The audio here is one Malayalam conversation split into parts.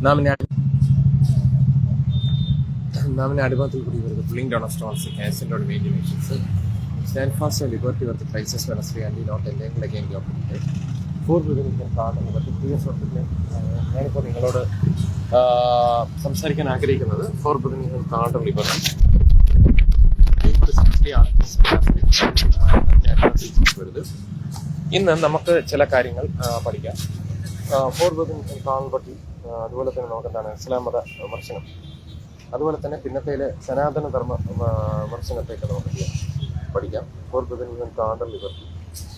നാം അടിമത്തിൽ കൂടി വരുന്നത് pulling down of stones cancel on maintenance stand fast and liberty worth prices Wednesday and not എന്തെങ്കിലും അഗെയിൻ ഓപ്പൺ ഫോർ വിധം കാണുന്നത് പക്ഷേ പ്രിയ സുഹൃത്തുക്കളെ ഞാനിപ്പോൾ നിങ്ങളോട് സംസാരിക്കാൻ ആഗ്രഹിക്കുന്നത് ഫോർ വിധം കാണും ലിബർട്ടി വരുത്. ഇന്ന് നമുക്ക് ചില കാര്യങ്ങൾ പഠിക്കാം. ഫോർ വിധം കാണും പറ്റി അതുപോലെ തന്നെ നമുക്ക് എന്താണ് ഇസ്ലാം മത വിമർശനം, അതുപോലെ തന്നെ പിന്നത്തേലെ സനാതന ധർമ്മ വിമർശനത്തേക്ക് നമുക്ക് പഠിക്കാം. ഫോർ വിധം കാണും ലിബർട്ടി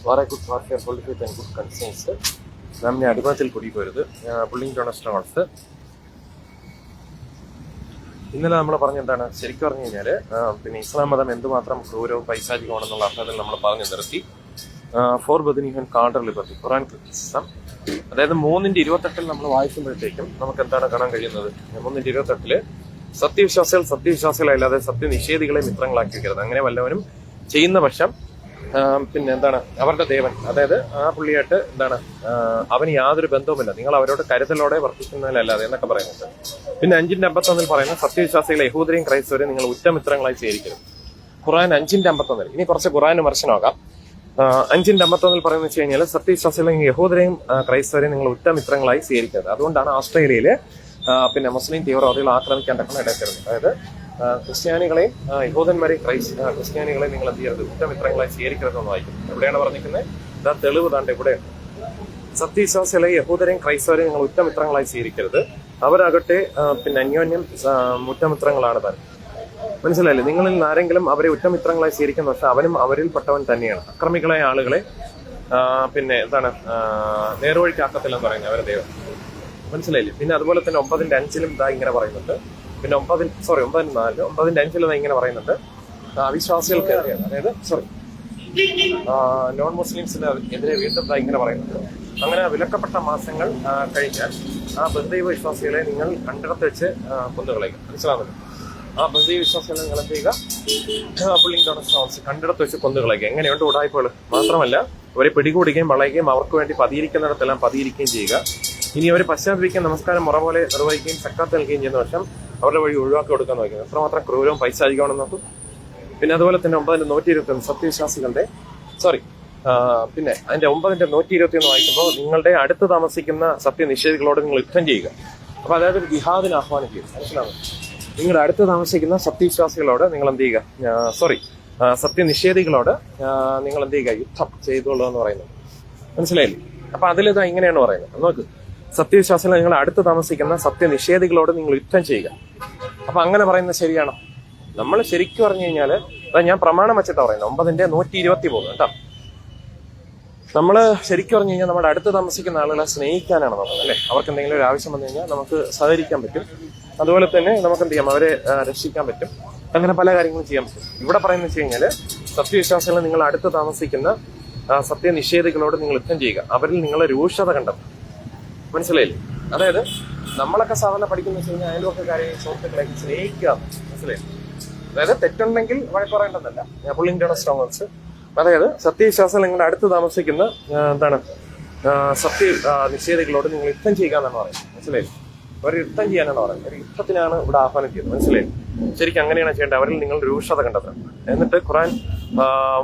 വാറെ good warfare politics and good concerns നമ്മെ അടിമത്തിൽ കുടിപ്പോരുത് പുള്ളിംഗ് ഡൗൺ ഓഫ് സ്റ്റോൺസ്. ഇന്നലെ നമ്മൾ പറഞ്ഞെന്താണ് ശരിക്കും പറഞ്ഞു കഴിഞ്ഞാൽ പിന്നെ ഇസ്ലാം മതം എന്തുമാത്രം ക്രൂരവും പൈശാചികമാണെന്നുള്ള അർത്ഥത്തിൽ നമ്മൾ പറഞ്ഞു നിർത്തി. ഫോർ ബദനിഹൻ കാണ്ടർ ലിബർട്ടി ഖുറാൻ ക്രിറ്റിസിസം, അതായത് 3:28 നമ്മൾ വായിക്കുമ്പോഴത്തേക്കും നമുക്ക് എന്താണ് കാണാൻ കഴിയുന്നത്? 3:28 സത്യവിശ്വാസികളല്ലാതെ സത്യനിഷേധികളെ മിത്രങ്ങളാക്കി വെക്കരുത്. അങ്ങനെ വല്ലവനും ചെയ്യുന്ന പക്ഷം പിന്നെ എന്താണ് അവരുടെ ദേവൻ, അതായത് ആ പുള്ളിയായിട്ട് എന്താണ് അവന് യാതൊരു ബന്ധവുമില്ല, നിങ്ങൾ അവരോട് കരുതലോടെ വർത്തിക്കുന്നതിലല്ലാതെ എന്നൊക്കെ പറയുന്നുണ്ട്. പിന്നെ 5:51 പറയുന്ന സത്യവിശ്വാസികളെ യഹൂദരെയും ക്രൈസ്തവരെയും നിങ്ങൾ ഉറ്റമിത്രങ്ങളായി സ്വീകരിക്കരുത്. ഖുറാൻ 5:51. ഇനി കുറച്ച് ഖുറാൻ വിമർശനമാകാം. 5:51 പറയുന്നത് വെച്ച് കഴിഞ്ഞാൽ സത്യവിശ്വാസികളെ യഹൂദരെയും ക്രൈസ്തവരെയും നിങ്ങൾ ഉറ്റമിത്രങ്ങളായി സ്വീകരിക്കരുത്. അതുകൊണ്ടാണ് ഓസ്ട്രേലിയയിലെ പിന്നെ മുസ്ലിം തീവ്രവാദികൾ ആക്രമിക്കാൻ തക്കുന്ന ഇടയ്ക്കരുത്. അതായത് ക്രിസ്ത്യാനികളെയും യഹൂദന്മാരെയും ക്രിസ്ത്യാനികളെയും നിങ്ങൾ എന്ത് ചെയ്യരുത്, ഉറ്റമിത്രങ്ങളായി സ്വീകരിക്കരുതെന്ന് വായിക്കുന്നു. എവിടെയാണ് പറഞ്ഞിരിക്കുന്നത്? ഇതാ തെളിവ് താണ്ട് ഇവിടെ. സത്യവിശ്വാസികളെ യഹൂദരെയും ക്രൈസ്തവരെയും നിങ്ങൾ ഉറ്റമിത്രങ്ങളായി സ്വീകരിക്കരുത്, അവരാകട്ടെ പിന്നെ അന്യോന്യം ഉറ്റമിത്രങ്ങളാണ് താൻ. മനസ്സിലായില്ലേ? നിങ്ങളിൽ നിന്ന് ആരെങ്കിലും അവരെ ഉറ്റമിത്രങ്ങളായി സ്വീകരിക്കുന്ന പക്ഷെ അവനും അവരിൽപ്പെട്ടവൻ തന്നെയാണ്. അക്രമികളായ ആളുകളെ പിന്നെ എന്താണ് നേർവഴിക്കാക്കത്തില്ലെന്ന് പറയുന്നത് അവരെ ദൈവം. മനസ്സിലായില്ലേ? പിന്നെ അതുപോലെ തന്നെ 9:5 ഇതാ ഇങ്ങനെ പറയുന്നുണ്ട്. പിന്നെ 9:4 9:5 ഇങ്ങനെ പറയുന്നുണ്ട്, അവിശ്വാസികൾക്കെതിരെയാണ്, അതായത് നോൺ മുസ്ലിംസിന് എതിരെ വീണ്ടും ഇതാ ഇങ്ങനെ പറയുന്നുണ്ട്. അങ്ങനെ വിലക്കപ്പെട്ട മാസങ്ങൾ കഴിഞ്ഞാൽ ആ ബന്ധൈവ വിശ്വാസികളെ നിങ്ങൾ കണ്ടിടത്ത് വെച്ച് കൊന്നുകളയുക. മനസ്സിലാവുന്നു? ആ ബന്ധൈവ വിശ്വാസികളെ നിങ്ങൾ എന്ത് ചെയ്യുക? പുള്ളിംഗ് ഡൗൺ ഓഫ് സ്റ്റോൺസ് കണ്ടിടത്ത് വെച്ച് കൊന്നുകളയുക. എങ്ങനെയുണ്ട് ഉടായ്പകൾ? മാത്രമല്ല അവരെ പിടികൂടുകയും വളയുകയും അവർക്ക് വേണ്ടി പതിയിരിക്കുന്നിടത്തെല്ലാം പതിയിരിക്കുകയും ചെയ്യുക. ഇനി അവർ പശ്ചാത്തപിക്കാൻ നമസ്കാരം മുറ പോലെ നിർവഹിക്കുകയും സക്കാത്ത് നൽകുകയും ചെയ്യുന്ന പക്ഷം അവരുടെ വഴി ഒഴിവാക്കി കൊടുക്കാൻ നോക്കുന്നത് എത്രമാത്രം ക്രൂരവും പൈശാചികമാണെന്ന് നോക്കും. പിന്നെ അതുപോലെ തന്നെ 9:121 സത്യവിശ്വാസികളുടെ പിന്നെ അതിന്റെ 9:121 വായിക്കുമ്പോൾ നിങ്ങളുടെ അടുത്ത് താമസിക്കുന്ന സത്യനിഷേധികളോട് നിങ്ങൾ യുദ്ധം ചെയ്യുക. അപ്പൊ അതായത് ജിഹാദിന് ആഹ്വാനിക്കുക. മനസ്സിലാവും? നിങ്ങളുടെ അടുത്ത് താമസിക്കുന്ന സത്യവിശ്വാസികളോട് നിങ്ങൾ എന്ത് ചെയ്യുക? സത്യനിഷേധികളോട് നിങ്ങൾ എന്ത് ചെയ്യുക? യുദ്ധം ചെയ്തോളൂ എന്ന് പറയുന്നത്. മനസ്സിലായില്ലേ? അപ്പൊ അതിലിതാ ഇങ്ങനെയാണ് പറയുന്നത്. നോക്ക്, സത്യവിശ്വാസികൾ നിങ്ങൾ അടുത്ത് താമസിക്കുന്ന സത്യനിഷേധികളോട് നിങ്ങൾ യുദ്ധം ചെയ്യുക. അപ്പൊ അങ്ങനെ പറയുന്നത് ശരിയാണോ? നമ്മൾ ശരിക്കും പറഞ്ഞു കഴിഞ്ഞാല് ഞാൻ പ്രമാണം വെച്ചിട്ടാണ് പറയുന്നത്. 9:123 കേട്ടോ. നമ്മള് ശരിക്കും പറഞ്ഞു കഴിഞ്ഞാൽ നമ്മുടെ അടുത്ത് താമസിക്കുന്ന ആളുകളെ സ്നേഹിക്കാനാണ് നോക്കുന്നത്, അല്ലെ? അവർക്ക് എന്തെങ്കിലും ഒരു ആവശ്യം വന്നു കഴിഞ്ഞാൽ നമുക്ക് സഹകരിക്കാൻ പറ്റും. അതുപോലെ തന്നെ നമുക്ക് എന്ത് ചെയ്യാം? അവരെ രക്ഷിക്കാൻ പറ്റും. അങ്ങനെ പല കാര്യങ്ങളും ചെയ്യാൻ പറ്റും. ഇവിടെ പറയുന്നത് വെച്ച് കഴിഞ്ഞാല് സത്യവിശ്വാസികളെ നിങ്ങൾ അടുത്ത് താമസിക്കുന്ന സത്യനിഷേധികളോട് നിങ്ങൾ യുദ്ധം ചെയ്യുക, അവരിൽ നിങ്ങളെ രൂക്ഷത കണ്ടെത്തും. മനസ്സിലായില്ലേ? അതായത് നമ്മളൊക്കെ സാധാരണ പഠിക്കുന്ന വെച്ച് കഴിഞ്ഞാൽ അയൽവക്കക്കാരെ സുഹൃത്തുക്കളെ സ്നേഹിക്കുക. മനസ്സിലായി? അതായത് തെറ്റുണ്ടെങ്കിൽ വഴക്ക് പറയേണ്ടതല്ല. പുള്ളിംഗ് ഡൗൺ ഓഫ് സ്റ്റോൺസ്, അതായത് സത്യവിശ്വാസം നിങ്ങളുടെ അടുത്ത് താമസിക്കുന്ന നിഷേധികളോട് നിങ്ങൾ യുദ്ധം ചെയ്യുക എന്നാണ് പറയുന്നത്. മനസ്സിലായില്ലേ? അവർ യുദ്ധം ചെയ്യാനാണ് പറയുന്നത്. ഒരു യുദ്ധത്തിനാണ് ഇവിടെ ആഹ്വാനം ചെയ്യുന്നത്. മനസ്സിലായില്ലേ? ശരിക്കും അങ്ങനെയാണ് ചെയ്യേണ്ടത്. അവരിൽ നിങ്ങൾ രൂക്ഷത കണ്ടെത്തണം. എന്നിട്ട് ഖുറാൻ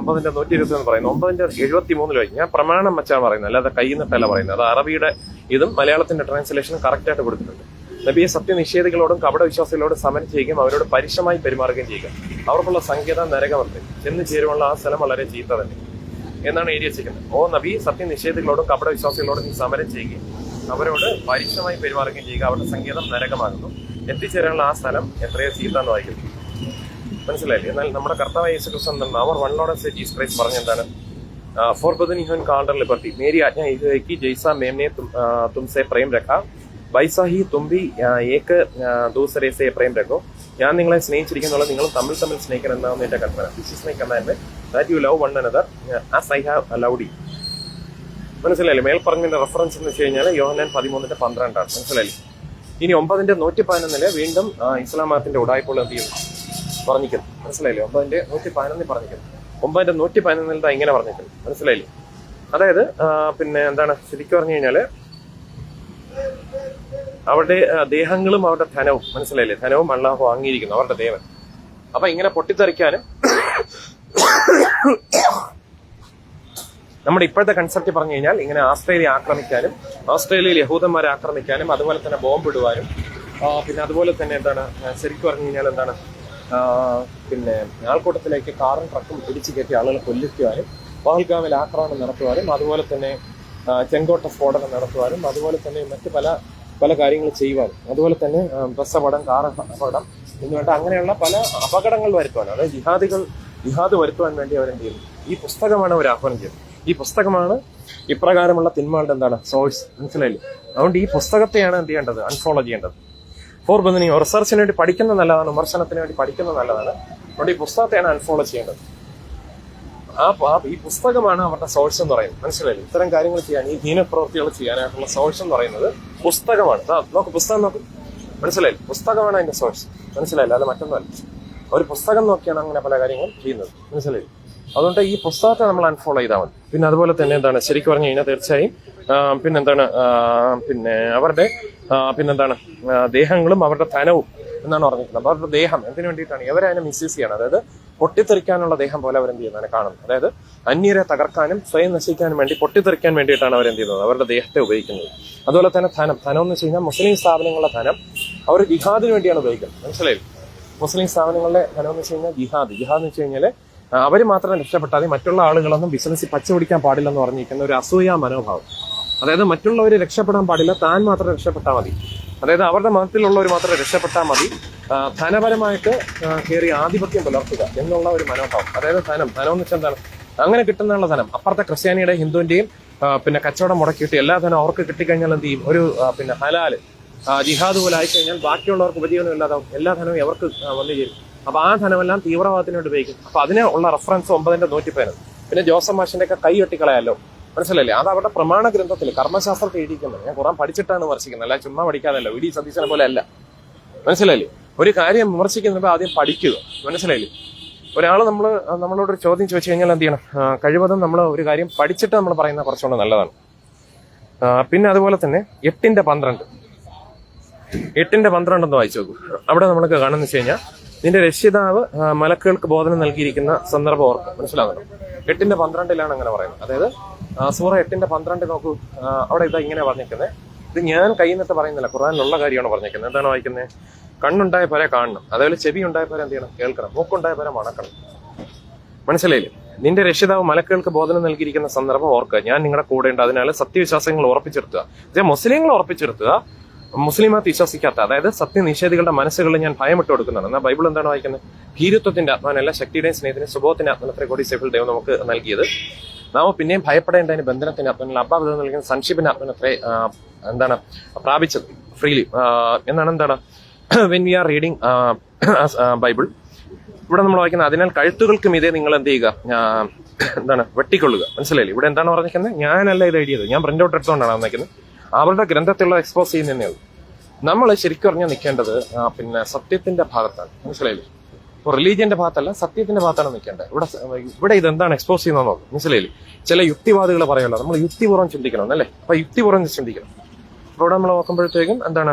9:121 പറയുന്നു. 9:73 ഞാൻ പ്രമാണം വെച്ചാണ് പറയുന്നത്, അല്ലാതെ കയ്യിൽ നിന്നിട്ടല്ല പറയുന്നത്. അത് അറബിയുടെ ഇതും മലയാളത്തിന്റെ ട്രാൻസ്ലേഷനും കറക്റ്റ് ആയിട്ട് കൊടുത്തിട്ടുണ്ട്. നബിയെ സത്യനിഷേധികളോടും കപടവിശ്വാസികളോടും സമരം ചെയ്യുകയും അവരോട് പരുഷമായി പെരുമാറുകയും ചെയ്യുക. അവർക്കുള്ള സങ്കേതം നരകമത്രേ, ചെന്ന് ചേരുവാനുള്ള ആ സ്ഥലം വളരെ ചീത്ത തന്നെ എന്നാണ് എഴുതി വെച്ചിരിക്കുന്നത്. ഓ നബി, സത്യനിഷേധികളോടും കപടവിശ്വാസികളോടും നീ സമരം ചെയ്യുകയും അവരോട് പരുഷമായി പെരുമാറുകയും ചെയ്യുക. അവരുടെ സങ്കേതം നരകമാകുന്നു, എത്തിച്ചേരാനുള്ള ആ സ്ഥലം എത്രയോ ചീത്ത എന്ന് വായിക്കുന്നു. മനസ്സിലായില്ലേ? എന്നാൽ നമ്മുടെ കർത്താവായ യേശു ക്രിസ്തു എന്താണ് our one lord and Jesus Christ പറഞ്ഞെന്താണ്? ഫോർ ബദനിഹൻ കാണ്ടർ ലിബർട്ടി മേരി ആജ്ഞ ഇഹി ജൈസാ മേമനെ തുംസെ പ്രേം രഖാ വൈസാ ഹി തും ഭി ഏക ദൂസരെ സെ പ്രേം രഖോ. ഞാൻ നിങ്ങളെ സ്നേഹിച്ചിരിക്കുന്നുള്ള നിങ്ങളും തമ്മിൽ സ്നേഹിക്കണം എന്നാണ് എന്റെ കൽപ്പന. This is my commandment that you love one another as I have loved you. മനസ്സിലായില്ലേ? മേൽ പറഞ്ഞതിന്റെ റെഫറൻസ് എന്ന് വെച്ച് കഴിഞ്ഞാൽ യോഹന്നാൻ 13:12. മനസ്സിലായില്ലേ? ഇനി 9:111 വീണ്ടും ഇസ്ലാം മതത്തിന്റെ ഉടായ്പകൾ എന്ത് ചെയ്യും പറഞ്ഞിരിക്കുന്നു. മനസ്സിലായില്ലേ? 9:111 പറഞ്ഞിരിക്കുന്നു. 9:111 ഇങ്ങനെ പറഞ്ഞിരിക്കുന്നു. മനസ്സിലായില്ലേ? അതായത് പിന്നെ എന്താണ് ശരിക്കും പറഞ്ഞു കഴിഞ്ഞാല് അവരുടെ ദേഹങ്ങളും അവരുടെ ധനവും, മനസ്സിലായില്ലേ, ധനവും അള്ളാഹു വാങ്ങിയിരിക്കുന്നു, അവരുടെ ദേവൻ. അപ്പൊ ഇങ്ങനെ പൊട്ടിത്തെറിക്കാനും നമ്മുടെ ഇപ്പോഴത്തെ കൺസെപ്റ്റ് പറഞ്ഞു കഴിഞ്ഞാൽ ഇങ്ങനെ ആസ്ട്രേലിയ ആക്രമിക്കാനും, ആസ്ട്രേലിയയിൽ യഹൂദന്മാരെ ആക്രമിക്കാനും, അതുപോലെ തന്നെ ബോംബിടുവാനും, പിന്നെ അതുപോലെ തന്നെ എന്താണ് ശരിക്കും പറഞ്ഞു കഴിഞ്ഞാൽ എന്താണ് പിന്നെ ആൾക്കൂട്ടത്തിലേക്ക് കാറും ട്രക്കും പിടിച്ചു കയറ്റി ആളുകളെ കൊല്ലിക്കുവാനും, പഹൽഗാമിൽ ആക്രമണം നടത്തുവാനും, അതുപോലെ തന്നെ ചെങ്കോട്ട സ്ഫോടനം നടത്തുവാനും, അതുപോലെ തന്നെ മറ്റ് പല പല കാര്യങ്ങൾ ചെയ്യുവാനും, അതുപോലെ തന്നെ ബസ് അപകടം, കാർ അപകടം എന്നുവേണ്ട അങ്ങനെയുള്ള പല അപകടങ്ങൾ വരുത്തുവാനും, അതായത് ജിഹാദ് വരുത്തുവാൻ വേണ്ടി അവരെന്ത് ചെയ്യുന്നു? ഈ പുസ്തകമാണ് അവർ ആഹ്വാനം ചെയ്യുന്നത്. ഈ പുസ്തകമാണ് ഇപ്രകാരമുള്ള തിന്മകളുടെ എന്താണ് സോഴ്സ്, മനസ്സിലായില്ലേ? അതുകൊണ്ട് ഈ പുസ്തകത്തെയാണ് എന്ത് ചെയ്യേണ്ടത്? അൺഫോളോ ചെയ്യേണ്ടത്. ഫോർ ബന്ധനി റിസർച്ചിന് വേണ്ടി പഠിക്കുന്നത് നല്ലതാണ്, വിമർശനത്തിന് വേണ്ടി പഠിക്കുന്നത് നല്ലതാണ്. അതുകൊണ്ട് ഈ പുസ്തകത്തെയാണ് അൺഫോളോ ചെയ്യേണ്ടത്. ഈ പുസ്തകമാണ് അവരുടെ സോഴ്സ് എന്ന് പറയുന്നത്, മനസ്സിലായില്ലേ? ഇത്തരം കാര്യങ്ങൾ ചെയ്യാൻ, ഈ ദീനപ്രവൃത്തികൾ ചെയ്യാനായിട്ടുള്ള സോഴ്സ് എന്ന് പറയുന്നത് പുസ്തകമാണ്. നോക്ക്, പുസ്തകം നോക്ക്, മനസ്സിലായില്ലേ? പുസ്തകമാണ് അതിന്റെ സോഴ്സ്, മനസ്സിലായില്ല? അത് മറ്റൊന്നുമല്ല. ഒരു പുസ്തകം നോക്കിയാണ് അങ്ങനെ പല കാര്യങ്ങളും ചെയ്യുന്നത്, മനസ്സിലായില്ലേ? അതുകൊണ്ട് ഈ പുസ്തകത്തെ നമ്മൾ അൺഫോളോ ചെയ്താൽ മതി. പിന്നെ അതുപോലെ തന്നെ എന്താണ് ശരിക്കും പറഞ്ഞു കഴിഞ്ഞാൽ തീർച്ചയായും പിന്നെന്താണ് പിന്നെ അവരുടെ പിന്നെന്താണ് ദേഹങ്ങളും അവരുടെ ധനവും എന്നാണ് പറഞ്ഞിരിക്കുന്നത്. അവരുടെ ദേഹം എന്തിനു വേണ്ടിയിട്ടാണ്? ഇവരതിനെ മിസ്യൂസ് ചെയ്യണം. അതായത് പൊട്ടിത്തെറിക്കാനുള്ള ദേഹം പോലെ അവരെന്ത് ചെയ്യുന്നതാണ് കാണുന്നത്. അതായത് അന്യരെ തകർക്കാനും സ്വയം നശിക്കാനും വേണ്ടി പൊട്ടിത്തെറിക്കാൻ വേണ്ടിയിട്ടാണ് അവരെന്ത് ചെയ്യുന്നത്? അവരുടെ ദേഹത്തെ ഉപയോഗിക്കുന്നത്. അതുപോലെ തന്നെ ധനം എന്ന് വെച്ച് കഴിഞ്ഞാൽ മുസ്ലിം സ്ഥാപനങ്ങളുടെ ധനം അവർ ജിഹാദിന് വേണ്ടിയാണ് ഉപയോഗിക്കുന്നത്, മനസ്സിലായില്ലേ? മുസ്ലിം സ്ഥാപനങ്ങളുടെ ധനം എന്ന് വെച്ച് കഴിഞ്ഞാൽ ജിഹാദ് എന്ന് വെച്ച് കഴിഞ്ഞാൽ അവർ മാത്രം രക്ഷപ്പെട്ടാൽ മറ്റുള്ള ആളുകളൊന്നും ബിസിനസ്സിൽ പച്ചപിടിക്കാൻ പാടില്ലെന്ന് പറഞ്ഞിരിക്കുന്ന ഒരു അസൂയ മനോഭാവം. അതായത് മറ്റുള്ളവർ രക്ഷപ്പെടാൻ പാടില്ല, താൻ മാത്രം രക്ഷപ്പെട്ടാൽ മതി. അതായത് അവരുടെ മതത്തിലുള്ളവർ മാത്രം രക്ഷപ്പെട്ടാൽ മതി, ധനപരമായിട്ട് കയറി ആധിപത്യം പുലർത്തുക എന്നുള്ള ഒരു മനോഭാവം. അതായത് ധനം എന്ന് വെച്ചാൽ എന്താണ്? അങ്ങനെ കിട്ടുന്നുള്ള ധനം അപ്പുറത്തെ ക്രിസ്ത്യാനിയുടെ ഹിന്ദുവിന്റെയും പിന്നെ കച്ചവടം മുടക്കിയിട്ട് എല്ലാ ധനം അവർക്ക് കിട്ടിക്കഴിഞ്ഞാൽ എന്ത് ചെയ്യും? ഒരു പിന്നെ ഹലാല് ജിഹാദ് പോലെ ആയിക്കഴിഞ്ഞാൽ ബാക്കിയുള്ളവർക്ക് ഉപജീവനം ഇല്ലാതാവും, എല്ലാ ധനവും അവർക്ക് വന്നു ചേരും. അപ്പൊ ആ ധനമെല്ലാം തീവ്രവാദത്തിന് വേണ്ടി ഉപയോഗിക്കും. അപ്പൊ അതിന് ഉള്ള റെഫറൻസ് 9:115. പിന്നെ ജോസഫ് മാഷിന്റെ ഒക്കെ കൈ വെട്ടിക്കളയാലോ, മനസ്സിലല്ലേ? അത് അവരുടെ പ്രമാണ ഗ്രന്ഥത്തിൽ കർമ്മശാസ്ത്രത്തിൽ എഴുതിക്കുന്നത്. ഞാൻ ഖുറാൻ പഠിച്ചിട്ടാണ് വിമർശിക്കുന്നത്, അല്ല ചുമ്മാ പഠിക്കാതല്ല. വി ഡി സതീശനെ പോലെ അല്ല, മനസ്സിലല്ലേ? ഒരു കാര്യം വിമർശിക്കുന്നപ്പോൾ ആദ്യം പഠിക്കുക, മനസ്സിലായില്ലേ? ഒരാൾ നമ്മളോടൊരു ചോദ്യം ചോദിച്ചു കഴിഞ്ഞാൽ എന്ത് ചെയ്യണം? കഴിവതും നമ്മൾ ഒരു കാര്യം പഠിച്ചിട്ട് നമ്മൾ പറയുന്നത് കുറച്ചുകൂടെ നല്ലതാണ്. പിന്നെ അതുപോലെ തന്നെ 8:12 എന്ന് വായിച്ചു നോക്കൂ. അവിടെ നമ്മൾക്ക് കാണുന്ന വെച്ച് കഴിഞ്ഞാൽ നിന്റെ രക്ഷിതാവ് മലക്കുകൾക്ക് ബോധനം നൽകിയിരിക്കുന്ന സന്ദർഭം ഓർക്കും, മനസ്സിലാകുന്നു. 8:12 അങ്ങനെ പറയുന്നത്. അതായത് സൂറ 8:12 നോക്കൂ. അവിടെ ഇതാ ഇങ്ങനെ പറഞ്ഞിരിക്കുന്നത്. ഇത് ഞാൻ കൈന്നിട്ട് പറയുന്നില്ല, ഖുർആനിലുള്ള കാര്യമാണ് പറഞ്ഞിരിക്കുന്നത്. എന്താണ് വായിക്കുന്നത്? കണ്ണുണ്ടായ പോലെ കാണണം, അതേപോലെ ചെവി ഉണ്ടായ പോലെ എന്ത് ചെയ്യണം? കേൾക്കണം, മൂക്കുണ്ടായ പോലെ മണക്കണം, മനസ്സിലായില്ലേ? നിന്റെ രക്ഷിതാവ് മലക്കുകൾക്ക് ബോധനം നൽകിയിരിക്കുന്ന സന്ദർഭം ഓർക്കുക, ഞാൻ നിങ്ങളുടെ കൂടെ ഉണ്ട്. അതിനാൽ സത്യവിശ്വാസങ്ങൾ ഉറപ്പിച്ചെടുത്തുക. മുസ്ലിങ്ങൾ ഉറപ്പിച്ചെടുത്തുക, മുസ്ലിമാത്ത് വിശ്വസിക്കാത്ത, അതായത് സത്യനിഷേധികളുടെ മനസ്സുകളിൽ ഞാൻ ഭയമിട്ട് കൊടുക്കുന്നതാണ്. എന്നാൽ ബൈബിൾ എന്താണ് വായിക്കുന്നത്? ഭീരുത്വത്തിന്റെ ആത്മാനല്ല, ശക്തിയുടെയും സ്നേഹത്തിന്റെയും സുബോധത്തിന്റെ ആത്മാനത്ര കോടി സേഫിൽ ദൈവം നമുക്ക് നൽകിയത്. നാം പിന്നെയും ഭയപ്പെടേണ്ടതിന് ബന്ധനത്തിന്റെ ആത്മാനല്ല, അബ്ബാ നൽകുന്ന സൺഷിപ്പിന്റെ ആത്മാനത്ര എന്താണ് പ്രാപിച്ചത് ഫ്രീലി എന്നാണ്. എന്താണ് when we are reading Bible, ഇവിടെ നമ്മൾ വായിക്കുന്നത് അതിനാൽ കഴുത്തുകൾക്കും ഇതേ നിങ്ങൾ എന്ത് ചെയ്യുക? എന്താണ്? വെട്ടിക്കൊള്ളുക, മനസ്സിലായില്ലേ? ഇവിടെ എന്താണ് പറഞ്ഞിരിക്കുന്നത്? ഞാനല്ല ഇത് എഴുതിയത്, ഞാൻ പ്രിന്റ് ഔട്ട് എടുത്തുകൊണ്ടാണ് വന്നിരിക്കുന്നത്. അവരുടെ ഗ്രന്ഥത്തിലുള്ള എക്സ്പോസ് ചെയ്യുന്നതേ ഉള്ളൂ. നമ്മൾ ശരിക്കും പറഞ്ഞാൽ നിൽക്കേണ്ടത് പിന്നെ സത്യത്തിന്റെ ഭാഗത്താണ്, മനസ്സിലായില്ലേ? ഇപ്പോൾ റിലീജിയന്റെ ഭാഗത്തല്ല, സത്യത്തിന്റെ ഭാഗത്താണ് നിൽക്കേണ്ടത്. ഇവിടെ ഇതെന്താണ് എക്സ്പോസ് ചെയ്യുന്നത് നോക്കും, മനസ്സിലായില്ലേ? ചില യുക്തിവാദികൾ പറയുമല്ലോ, നമ്മൾ യുക്തിപൂർവ്വം ചിന്തിക്കണം അല്ലേ? അപ്പൊ യുക്തിപൂർവ്വം ചിന്തിക്കണം. അപ്പൊ ഇവിടെ നമ്മൾ നോക്കുമ്പോഴത്തേക്കും എന്താണ്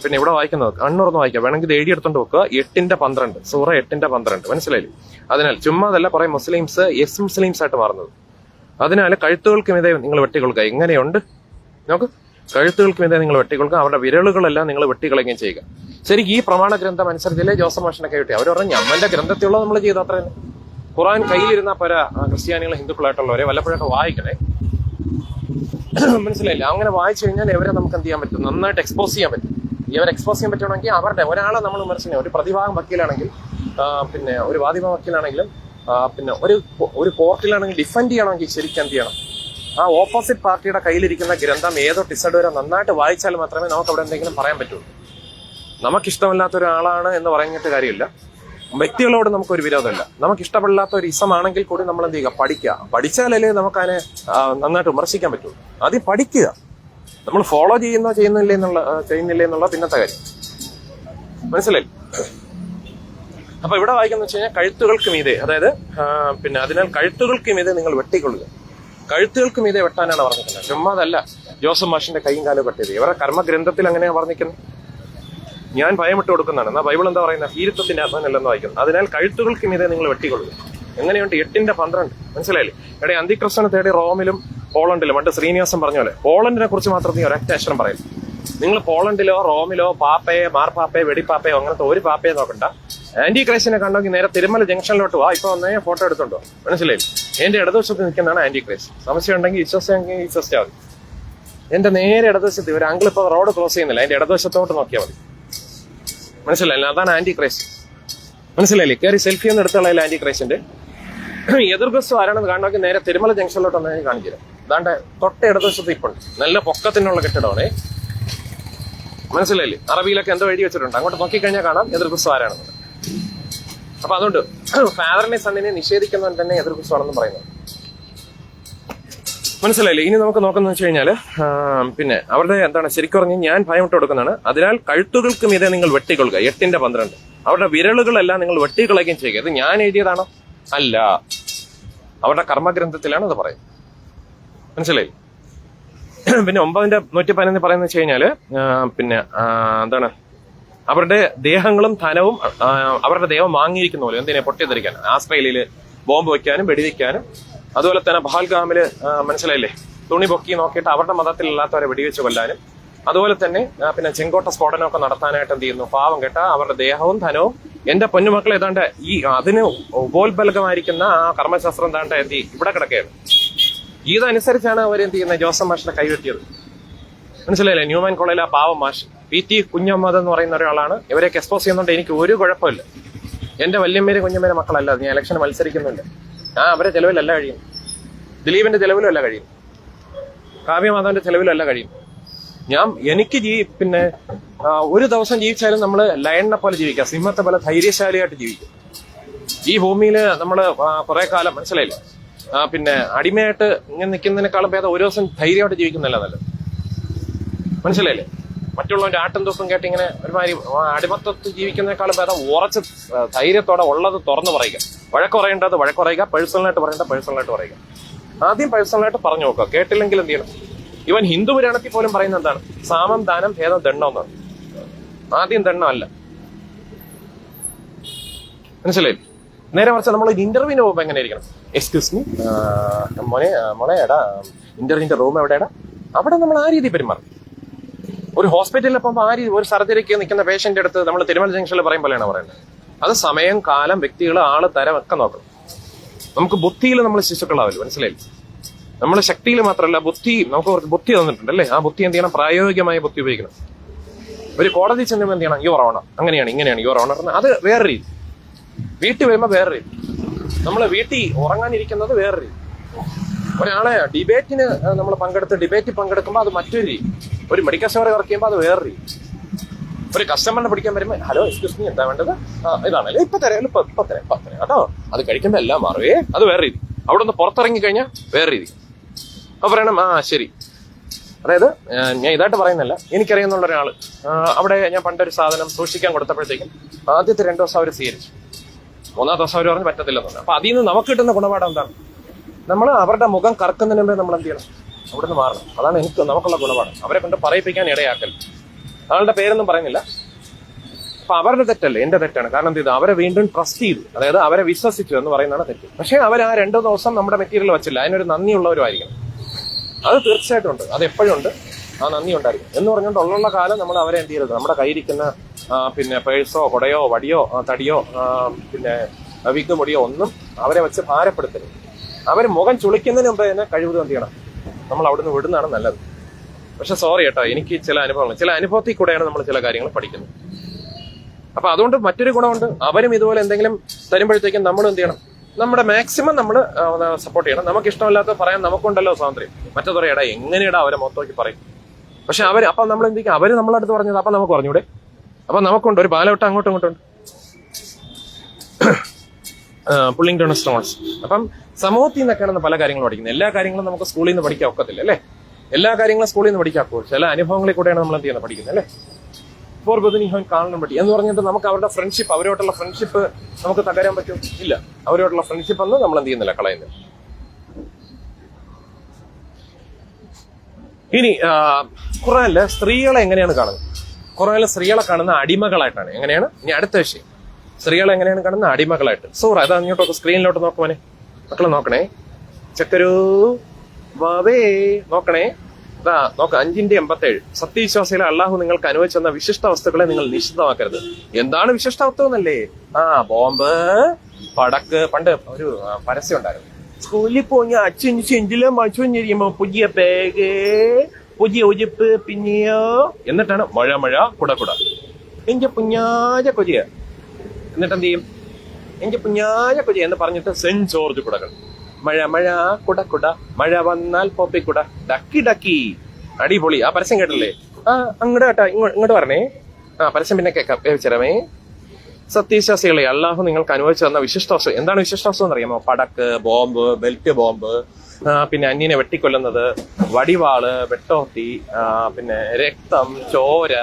പിന്നെ ഇവിടെ വായിക്കുന്നത്? കണ്ണുറന്ന് വായിക്കാം, വേണമെങ്കിൽ ഇത് എഴുതിയെടുത്തോണ്ട് വെക്കുക. 8:12 സൂറ 8:12, മനസ്സിലായില്ലേ? അതിനാൽ ചുമ്മാതല്ല കുറെ മുസ്ലിംസ് എക്സ് മുസ്ലിംസ് ആയിട്ട് മാറുന്നത്. അതിനാൽ കഴുത്തുകൾക്ക് മീതെ നിങ്ങൾ വെട്ടിക്കൊള്ളുക. എങ്ങനെയുണ്ട് നോക്ക്? കഴുത്തുകൾക്ക് മീതെ നിങ്ങൾ വെട്ടിക്കൊള്ളുക, അവരുടെ വിരലുകളെല്ലാം നിങ്ങൾ വെട്ടിക്കളയുകയും ചെയ്യുക. ശരിക്കും ഈ പ്രമാണ ഗ്രന്ഥം അനുസരിച്ചല്ലേ ജോസഫ് മാഷിനൊക്കെ കിട്ടി? അവർ പറഞ്ഞു ഞമ്മന്റെ ഗ്രന്ഥത്തിലുള്ളത് നമ്മൾ ചെയ്തു, അത്ര തന്നെ. ഖുറാൻ കയ്യിലിരുന്ന പല ക്രിസ്ത്യാനികൾ ഹിന്ദുക്കളായിട്ടുള്ളവരെ വല്ലപ്പോഴൊക്കെ വായിക്കണേ, മനസ്സിലായില്ല? അങ്ങനെ വായിച്ചു കഴിഞ്ഞാൽ ഇവരെ നമുക്ക് എന്ത് ചെയ്യാൻ പറ്റും? നന്നായിട്ട് എക്സ്പോസ് ചെയ്യാൻ പറ്റും. ഇവരെ എക്സ്പോസ് ചെയ്യാൻ പറ്റുവാണെങ്കിൽ അവരുടെ ഒരാളെ നമ്മൾ വിമർശിക്കണം. ഒരു പ്രതിഭാഗം വക്കീലാണെങ്കിൽ, പിന്നെ ഒരു വാദിഭാഗം വക്കീലാണെങ്കിലും, പിന്നെ ഒരു കോർട്ടിലാണെങ്കിൽ ഡിഫെൻഡ് ചെയ്യണമെങ്കിൽ ശരിക്കും എന്ത് ചെയ്യണം? ആ ഓപ്പോസിറ്റ് പാർട്ടിയുടെ കയ്യിലിരിക്കുന്ന ഗ്രന്ഥം ഏതോ ടിസഡ് വരെ നന്നായിട്ട് വായിച്ചാൽ മാത്രമേ നമുക്ക് അവിടെ എന്തെങ്കിലും പറയാൻ പറ്റുള്ളൂ. നമുക്കിഷ്ടമല്ലാത്ത ഒരാളാണ് എന്ന് പറഞ്ഞിട്ട് കാര്യമില്ല. വ്യക്തികളോട് നമുക്കൊരു വിരോധമില്ല. നമുക്കിഷ്ടപ്പെടാത്ത ഒരു ഇസമാണെങ്കിൽ കൂടി നമ്മൾ എന്ത് ചെയ്യുക? പഠിക്കുക. പഠിച്ചാലല്ലേ നമുക്ക് അതിനെ നന്നായിട്ട് വിമർശിക്കാൻ പറ്റുള്ളൂ. ആദ്യം പഠിക്കുക. നമ്മൾ ഫോളോ ചെയ്യുന്നില്ലേ എന്നുള്ള പിന്നത്തെ കാര്യം, മനസ്സിലായി? അപ്പൊ ഇവിടെ വായിക്കുന്ന വെച്ച് കഴിഞ്ഞാൽ കഴുത്തുകൾക്ക് മീതെ, അതായത് പിന്നെ അതിനാൽ കഴുത്തുകൾക്ക് മീതെ നിങ്ങൾ വെട്ടിക്കൊള്ളുക. കഴുത്തുകൾക്ക് മീതെ വെട്ടാനാണ് പറഞ്ഞിട്ടുള്ളത്, ചുമ്മാതല്ല. ജോസഫ് മാഷിന്റെ കൈയും കാലും കട്ട് ചെയ്ത്. ഇവരുടെ കർമ്മഗ്രന്ഥത്തിൽ അങ്ങനെയാണ് പറഞ്ഞിരിക്കുന്നത്. ഞാൻ ഭയമിട്ട് കൊടുക്കുന്നതാണ്. എന്നാൽ ബൈബിൾ എന്താ പറയുന്നത്? ഭീരുത്വത്തിന്റെ ആത്മാനല്ലെന്ന് വായിക്കുന്നു. അതിനാൽ കഴുത്തുകൾക്ക് മീതെ നിങ്ങൾ വെട്ടിക്കൊള്ളുക. എങ്ങനെയുണ്ട്? 8:12 മനസ്സിലായില്ലേ? ഇവിടെ അന്തിക്രിസ്തുവിനെ തേടി റോമിലും പോളണ്ടിലും പണ്ട് ശ്രീനിവാസൻ പറഞ്ഞ പോലെ പോളണ്ടിനെ കുറിച്ച് മാത്രം നീ ഒരൊറ്റ അക്ഷരം പറയും. നിങ്ങൾ പോളണ്ടിലോ റോമിലോ പാപ്പയെ മാർപ്പാപ്പയെ വെടിപ്പാപ്പയോ അങ്ങനത്തെ ഒരു പാപ്പയെ നോക്കണ്ട. ആന്റി ക്രൈസ്റ്റിനെ കണ്ടെങ്കിൽ നേരെ തിരുമല ജംഗ്ഷനിലോട്ട് വാ. ഇപ്പൊ വന്നേ ഫോട്ടോ എടുത്തോണ്ടോ, മനസ്സിലായി? എന്റെ ഇടതുവശത്ത് നിൽക്കുന്നതാണ് ആന്റി ക്രൈസ്റ്റ്. സംശയം ഉണ്ടെങ്കിൽ വിശ്വസിച്ചെങ്കിൽ വിശ്വസിച്ചാൽ മതി. എന്റെ നേരെ ഇടതുവശത്ത് ഒരു അങ്കിൾ ഇപ്പൊ റോഡ് ക്രോസ് ചെയ്യുന്നില്ല, അതിന്റെ ഇടതുവശത്തോട്ട് നോക്കിയാൽ മതി. മനസ്സിലായില്ല? അതാണ് ആന്റി ക്രൈസ്റ്റ്. മനസ്സിലായില്ലേ? കയറി സെൽഫി ഒന്നും എടുത്തുള്ള ആന്റി ക്രൈസ്റ്റിന്റെ എതിർവശം ആരാണെന്ന് കാണണമെങ്കിൽ നേരെ തിരുമല ജംഗ്ഷനിലോട്ട് വന്നാൽ ഞാൻ കാണിച്ചു തരാം. അതാണ്ട് തൊട്ട ഇടതുവശത്ത് ഇപ്പൊ നല്ല പൊക്കത്തിനുള്ള കെട്ടിടമാണ്. മനസ്സിലായില്ലേ? അറബിയിലൊക്കെ എന്തോ എഴുതി വെച്ചിട്ടുണ്ട്. അങ്ങോട്ട് നോക്കിക്കഴിഞ്ഞാൽ കാണാം എതിർവശം ആരാണെന്ന്. അപ്പൊ അതുകൊണ്ട് ഫാദറിനെ സണ്ണിനെ നിഷേധിക്കുന്നവൻ തന്നെ എതിർവശമാണെന്ന് പറയുന്നത്. മനസ്സിലായില്ലേ? ഇനി നമുക്ക് നോക്കുന്നത് വെച്ച് കഴിഞ്ഞാല് പിന്നെ അവരുടെ എന്താണ് ശരിക്കും പറഞ്ഞ് ഞാൻ ഭയമിട്ട് കൊടുക്കുന്നതാണ്. അതിനാൽ കഴുത്തുകൾക്ക് മീതെ നിങ്ങൾ വെട്ടിക്കൊള്ളുക. 8:12 അവരുടെ വിരലുകളെല്ലാം നിങ്ങൾ വെട്ടിക്കളയുകയും ചെയ്യുക. ഇത് ഞാൻ എഴുതിയതാണോ? അല്ല, അവരുടെ കർമ്മഗ്രന്ഥത്തിലാണ് അത് പറയുന്നത്. മനസ്സിലായി? പിന്നെ 9:111 പറയുന്നത് വെച്ച് കഴിഞ്ഞാല് പിന്നെ എന്താണ് അവരുടെ ദേഹങ്ങളും ധനവും അവരുടെ ദൈവം വാങ്ങിയിരിക്കുന്ന പോലെ എന്തിനെ പൊട്ടിത്തെറിക്കാൻ, ആസ്ട്രേലിയയില് ബോംബ് വയ്ക്കാനും വെടിവെക്കാനും, അതുപോലെ തന്നെ പഹൽഗാമില് മനസ്സിലായില്ലേ തുണി പൊക്കി നോക്കിയിട്ട് അവരുടെ മതത്തിലില്ലാത്തവരെ വെടിവെച്ച് കൊല്ലാനും, അതുപോലെ തന്നെ പിന്നെ ചെങ്കോട്ട സ്ഫോടനമൊക്കെ നടത്താനായിട്ട് എന്ത് ചെയ്യുന്നു? പാവം കേട്ട അവരുടെ ദേഹവും ധനവും. എന്റെ പൊന്നുമക്കൾ ഏതാണ്ട് ഈ അതിന് ഉപോത്ബലകമായിരിക്കുന്ന ആ കർമ്മശാസ്ത്രം എന്താണ്ട് എന്ത് ഇവിടെ കിടക്കുകയാണ്. ഇതനുസരിച്ചാണ് അവരെന്ത് ചെയ്യുന്നത്? ജോസഫ് മാഷിനെ കൈവെട്ടിയത്. മനസ്സിലായില്ലേ? ന്യൂമാൻ കോളേജിലെ ആ പാവം മാഷ് PT കുഞ്ഞമ്മദ് എന്ന് പറയുന്ന ഒരാളാണ്. ഇവരെയൊക്കെ എക്സ്പോസ് ചെയ്യുന്നതുകൊണ്ട് എനിക്ക് ഒരു കുഴപ്പമില്ല. എന്റെ വല്യമ്മേരെ കുഞ്ഞമ്മേരെ മക്കളല്ല. ഞാൻ ഇലക്ഷൻ മത്സരിക്കുന്നുണ്ട്. അവരെ ചെലവിലല്ല കഴിയും. ദിലീപിന്റെ ചെലവിലും അല്ല കഴിയും. കാവ്യമാധവന്റെ ചെലവിലും അല്ല കഴിയും. എനിക്ക് പിന്നെ ഒരു ദിവസം ജീവിച്ചാലും നമ്മൾ ലയണിനെ പോലെ ജീവിക്കാം, സിംഹത്തെ പോലെ ധൈര്യശാലിയായിട്ട് ജീവിക്കും. ഈ ഭൂമിയിൽ നമ്മൾ കുറെ കാലം മനസ്സിലായില്ല പിന്നെ അടിമയായിട്ട് ഇങ്ങനെ നിൽക്കുന്നതിനേക്കാളും ഭേദം ഒരു ദിവസം ധൈര്യമായിട്ട് ജീവിക്കുന്നതല്ല നല്ലത്. മനസ്സിലായില്ലേ? മറ്റുള്ളവന്റെ ആട്ടും തൂക്കും കേട്ട് ഇങ്ങനെ ഒരുമാതിരി അടിമത്തത്തിൽ ജീവിക്കുന്നതിനേക്കാളും ഭേദം ഉറച്ച് ധൈര്യത്തോടെ ഉള്ളത് തുറന്നു പറയുക. വഴക്ക് പറയേണ്ടത് വഴക്ക് പറയുക, പേഴ്സണലായിട്ട് പറയേണ്ട പേഴ്സണലായിട്ട് പറയുക. ആദ്യം പേഴ്സണലായിട്ട് പറഞ്ഞു നോക്കുക. കേട്ടില്ലെങ്കിൽ എന്ത് ചെയ്യണം? ഇവൻ ഹിന്ദു പുരാണത്തിൽ പോലും പറയുന്ന എന്താണ്? സാമം ദാനം ഭേദം ദണ്ണം എന്നാണ്. ആദ്യം ദണ്ണം അല്ല. മനസ്സിലായി? നേരെ മറിച്ച് നമ്മൾ ഒരു ഇന്റർവ്യൂവിന് പോകുമ്പോൾ എങ്ങനെ ഇരിക്കണം? എക്സ്ക്യൂസ് മീ മോളെ എടാ ഇന്റർവ്യൂവിന്റെ റൂം എവിടെയാടാ? അവിടെ നമ്മൾ ആ രീതി പെരുമാറും. ഒരു ഹോസ്പിറ്റലിൽ പോകുമ്പോൾ ആ രീതി ഒരു സർജറിക്ക് നിൽക്കുന്ന പേഷ്യന്റ് അടുത്ത് നമ്മൾ തിരുമല ജംഗ്ഷനിൽ പറയും പോലെയാണ് പറയുന്നത്. അത് സമയം, കാലം, വ്യക്തികൾ, ആള്, തരം ഒക്കെ നോക്കണം. നമുക്ക് ബുദ്ധിയിൽ നമ്മൾ ശിശുക്കളാവില്ല. മനസ്സിലായി? നമ്മൾ ശക്തിയിൽ മാത്രമല്ല നമുക്ക് കുറച്ച് ബുദ്ധി തന്നിട്ടുണ്ട് അല്ലേ? ആ ബുദ്ധി എന്ത് ചെയ്യണം? പ്രായോഗികമായ ബുദ്ധി ഉപയോഗിക്കണം. ഒരു കോടതി ചെന്നുമ്പോൾ എന്ത് ചെയ്യണം? യുവർ ഓണർ, അങ്ങനെയാണ് ഇങ്ങനെയാണ് യുവർ ഓണർ. അത് വേറെ രീതി. വീട്ടിൽ വരുമ്പോൾ വേറെ രീതി. നമ്മൾ വീട്ടിൽ ഉറങ്ങാനിരിക്കുന്നത് വേറെ രീതി. ഒരാളെ ഡിബേറ്റിന് നമ്മൾ ഡിബേറ്റിൽ പങ്കെടുക്കുമ്പോൾ അത് മറ്റൊരു രീതി. ഒരു മെഡിക്കൽ സ്റ്റോറിൽ വർക്ക് ചെയ്യുമ്പോൾ അത് വേറെ രീതി. ഒരു കസ്റ്റമറിനെ പിടിക്കാൻ വരുമ്പോൾ ഹലോ എക്സ്ക്യൂസ് മീ എന്താ വേണ്ടത്? ഇതാണല്ലേ ഇപ്പൊ തരാം കേട്ടോ. അത് കഴിക്കുമ്പോൾ എല്ലാം മാറുവേ. അത് വേറെ രീതി. അവിടെ നിന്ന് പുറത്തിറങ്ങി കഴിഞ്ഞാൽ വേറെ രീതി. അപ്പൊ പറയണം ശരി. അതായത് ഞാൻ ഇതായിട്ട് പറയുന്നില്ല, എനിക്കറിയുന്നുള്ള ഒരാള് അവിടെ ഞാൻ പണ്ടൊരു സാധനം സൂക്ഷിക്കാൻ കൊടുത്തപ്പോഴത്തേക്കും ആദ്യത്തെ 2 ദിവസം അവർ സ്വീകരിച്ചു. 3-ാം ദിവസം അവർ പറഞ്ഞ് പറ്റത്തില്ലെന്നുണ്ട്. അപ്പൊ അതിൽ നിന്ന് നമുക്ക് കിട്ടുന്ന ഗുണപാഠം എന്താണ്? നമ്മൾ അവരുടെ മുഖം കറക്കുന്നതിന് മുമ്പേ നമ്മൾ എന്ത് ചെയ്യണം? അവിടെ നിന്ന് മാറണം. അതാണ് നമുക്കുള്ള ഗുണപാഠം. അവരെ കൊണ്ട് പറയിപ്പിക്കാൻ ഇടയാക്കൽ. ആളുടെ പേരൊന്നും പറയുന്നില്ല. അപ്പൊ അവരുടെ തെറ്റല്ലേ, എന്റെ തെറ്റാണ്. കാരണം എന്ത് ചെയ്തു? അവരെ വീണ്ടും ട്രസ്റ്റ് ചെയ്തു, അതായത് അവരെ വിശ്വസിച്ചു എന്ന് പറയുന്നതാണ് തെറ്റ്. പക്ഷെ അവർ ആ 2 ദിവസം നമ്മുടെ മെറ്റീരിയൽ വെച്ചില്ല. അതിനൊരു നന്ദിയുള്ളവരുമായിരിക്കണം. അത് തീർച്ചയായിട്ടും ഉണ്ട്. അത് എപ്പോഴും ഉണ്ട്. ആ നന്ദി ഉണ്ടായിരിക്കും എന്ന് പറഞ്ഞുകൊണ്ട് ഉള്ള കാലം നമ്മൾ അവരെ എന്ത് ചെയ്യരുത്? നമ്മുടെ കയ്യിരിക്കുന്ന പിന്നെ പേഴ്സോ കൊടയോ വടിയോ തടിയോ പിന്നെ വിഗ് മുടിയോ ഒന്നും അവരെ വെച്ച് ഭാരപ്പെടുത്തരുത്. അവർ മുഖം ചുളിക്കുന്നതിന് മുമ്പ് തന്നെ കഴിവതും എന്ത് ചെയ്യണം? നമ്മൾ അവിടുന്ന് വിടുന്നതാണ് നല്ലത്. പക്ഷെ സോറി കേട്ടോ, എനിക്ക് ചില അനുഭവത്തിൽ കൂടെയാണ് നമ്മൾ ചില കാര്യങ്ങൾ പഠിക്കുന്നത്. അപ്പൊ അതുകൊണ്ട് മറ്റൊരു ഗുണമുണ്ട്. അവരും ഇതുപോലെ എന്തെങ്കിലും തരുമ്പോഴത്തേക്കും നമ്മൾ എന്ത് ചെയ്യണം? നമ്മുടെ മാക്സിമം നമ്മൾ സപ്പോർട്ട് ചെയ്യണം. നമുക്ക് ഇഷ്ടമില്ലാത്ത പറയാൻ നമുക്കുണ്ടല്ലോ സ്വാതന്ത്ര്യം. മറ്റേ പറയാടാ എങ്ങനെയാടാ അവരെ മൊത്തമാക്കി പറയും. പക്ഷെ അപ്പൊ നമ്മൾ എന്ത് ചെയ്യും? അവര് നമ്മളടുത്ത് പറഞ്ഞത് അപ്പൊ നമുക്ക് പറഞ്ഞൂടെ? അപ്പൊ നമുക്കുണ്ട് ഒരു ബാലവട്ടം അങ്ങോട്ടും ഇങ്ങോട്ടുണ്ട്. Pulling down stones. അപ്പം സമൂഹത്തിൽ നിന്നൊക്കെയാണ് പല കാര്യങ്ങളും പഠിക്കുന്നത്. എല്ലാ കാര്യങ്ങളും നമുക്ക് സ്കൂളിൽ നിന്ന് പഠിക്കാൻ ഒക്കത്തില്ല അല്ലേ? എല്ലാ കാര്യങ്ങളും സ്കൂളിൽ നിന്ന് പഠിക്കാക്കോ? ചില അനുഭവങ്ങളിൽ കൂടെയാണ് നമ്മൾ എന്ത് ചെയ്യുന്നത്? പഠിക്കുന്നത് അല്ലേ? ഫോർ ബദനിഹോൻ കാണണം പറ്റി എന്ന് പറഞ്ഞിട്ട് നമുക്ക് അവരുടെ ഫ്രണ്ട്ഷിപ്പ്, അവരോട്ടുള്ള ഫ്രണ്ട്ഷിപ്പ് നമുക്ക് തകരാൻ പറ്റും? ഇല്ല. അവരോട്ടുള്ള ഫ്രണ്ട്ഷിപ്പ് ഒന്നും നമ്മൾ എന്ത് ചെയ്യുന്നില്ല, കളയുന്നില്ല. ഇനി ഖുർആനില് സ്ത്രീകളെ എങ്ങനെയാണ് കാണുന്നത്? ഖുർആനില് സ്ത്രീകളെ കാണുന്ന അടിമകളായിട്ടാണ്. എങ്ങനെയാണ്? ഇനി അടുത്ത വിഷയം, സ്ത്രീകളെ എങ്ങനെയാണ് കാണുന്ന അടിമകളായിട്ട്. സൂറ അത് അങ്ങോട്ടൊക്കെ സ്ക്രീനിലോട്ട് നോക്കുവാനെ, മക്കളെ നോക്കണേ, ചക്കരൂ വാവേ നോക്കണേ. നോക്ക 5:87. സത്യവിശ്വാസികളെ അള്ളാഹു നിങ്ങൾക്ക് അനുവദിച്ചെന്ന വിശിഷ്ട വസ്തുക്കളെ നിങ്ങൾ നിഷിദ്ധമാക്കരുത്. എന്താണ് വിശിഷ്ട വസ്തു എന്നല്ലേ? ബോംബ്, പടക്ക്. പണ്ട് ഒരു പരസ്യം ഉണ്ടായിരുന്നു, സ്കൂളിൽ പോയി അച്ഛൻ ചെഞ്ചിലും മച്ചുരിയുമ്പോ പുതിയ ബാഗ്, പുതിയ ഉജിപ്പ്, പിന്നെയോ എന്നിട്ടാണ് മഴ മഴ കുട കുട എന്റെ പുഞ്ഞാജ കൊജിയ. എന്നിട്ട് എന്ത് ചെയ്യും? എന്റെ പുഞ്ഞാജ കൊജിയ എന്ന് പറഞ്ഞിട്ട് സെന്റ് ജോർജ് കുടകൾ. മഴ മഴ കുട കുട, മഴ വന്നാൽ പോപ്പിക്കുട, ഡക്കി ഡക്കി. അടിപൊളി. ആ പരസ്യം കേട്ടില്ലേ? അങ്ങോട്ട് കേട്ടാ, ഇങ്ങോട്ട് പറഞ്ഞേ. പരസ്യം പിന്നെ കേൾക്കാം, വേവിച്ചരമേ. സത്യവിശ്വാസികളെ അള്ളാഹു നിങ്ങൾക്ക് അനുവദിച്ചു തന്ന വിശിഷ്ട വസ്തു. എന്താണ് വിശിഷ്ട വസ്തു എന്നറിയാമോ? പടക്ക്, ബോംബ്, ബെൽറ്റ് ബോംബ്, പിന്നെ അന്യനെ വെട്ടിക്കൊല്ലുന്നത്, വടിവാള്, വെട്ടോത്തി, പിന്നെ രക്തം, ചോര,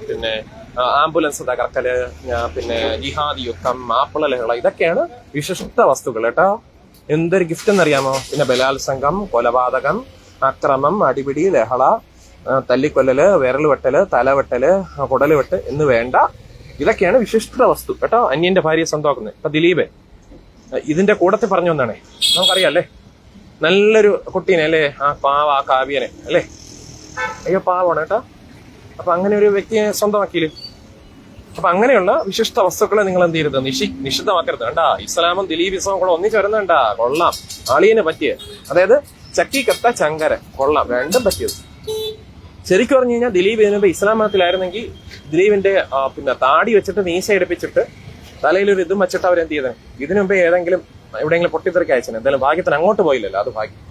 പിന്നെ ആംബുലൻസ് തകർക്കല്, പിന്നെ ജിഹാദി യുദ്ധം, മാപ്പിള ലഹള, ഇതൊക്കെയാണ് വിശിഷ്ട വസ്തുക്കൾ കേട്ടോ. എന്തൊരു ഗിഫ്റ്റ് എന്നറിയാമോ? പിന്നെ ബലാത്സംഗം, കൊലപാതകം, അക്രമം, അടിപിടി, ലഹള, തല്ലിക്കൊല്ലല്, വിരൽ വെട്ടല്, തലവെട്ടല്, കുടല് വെട്ട് എന്ന് വേണ്ട, ഇതൊക്കെയാണ് വിശിഷ്ട വസ്തു കേട്ടോ. അന്യന്റെ ഭാര്യയെ സ്വന്തമാക്കുന്നത്. ഇപ്പൊ ദിലീപ് ഇതിന്റെ കൂടത്തിൽ പറഞ്ഞു വന്നാണേ, നമുക്കറിയാം അല്ലേ, നല്ലൊരു കുട്ടീനെ അല്ലേ, ആ കാവ്യനെ അല്ലേ, അയ്യോ പാവമാണ് കേട്ടോ. അപ്പൊ അങ്ങനെ ഒരു വ്യക്തിയെ സ്വന്തമാക്കിയില്ലേ? അപ്പൊ അങ്ങനെയുള്ള വിശിഷ്ട വസ്തുക്കളെ നിങ്ങൾ എന്ത് ചെയ്യരുത്? നിഷിദ്ധമാക്കരുത്. കണ്ടാ, ഇസ്ലാമും ദിലീപിസവും കൂടെ ഒന്നിച്ച് വരുന്നുണ്ടാ, കൊള്ളാം. ആളിയന് പറ്റിയ, അതായത് ചക്കിക്കത്ത ചങ്കര, കൊള്ളാം, രണ്ടും പറ്റിയത്. ശരിക്കും പറഞ്ഞു കഴിഞ്ഞാൽ ദിലീപ് ഇതിനുമ്പ് ഇസ്ലാം മതത്തിലായിരുന്നെങ്കിൽ ദിലീപിന്റെ പിന്നെ താടി വെച്ചിട്ട് മീശ എടുപ്പിച്ചിട്ട് തലയിലൊരു ഇതും വെച്ചിട്ട് അവരെന്ത് ചെയ്തേ, ഇതിനുമ്പ് ഏതെങ്കിലും എവിടെയെങ്കിലും പൊട്ടിത്തെറിക്ക് അയച്ചു. എന്തായാലും ഭാഗ്യത്തിന് അങ്ങോട്ട് പോയില്ലല്ലോ, അത് ഭാഗ്യം.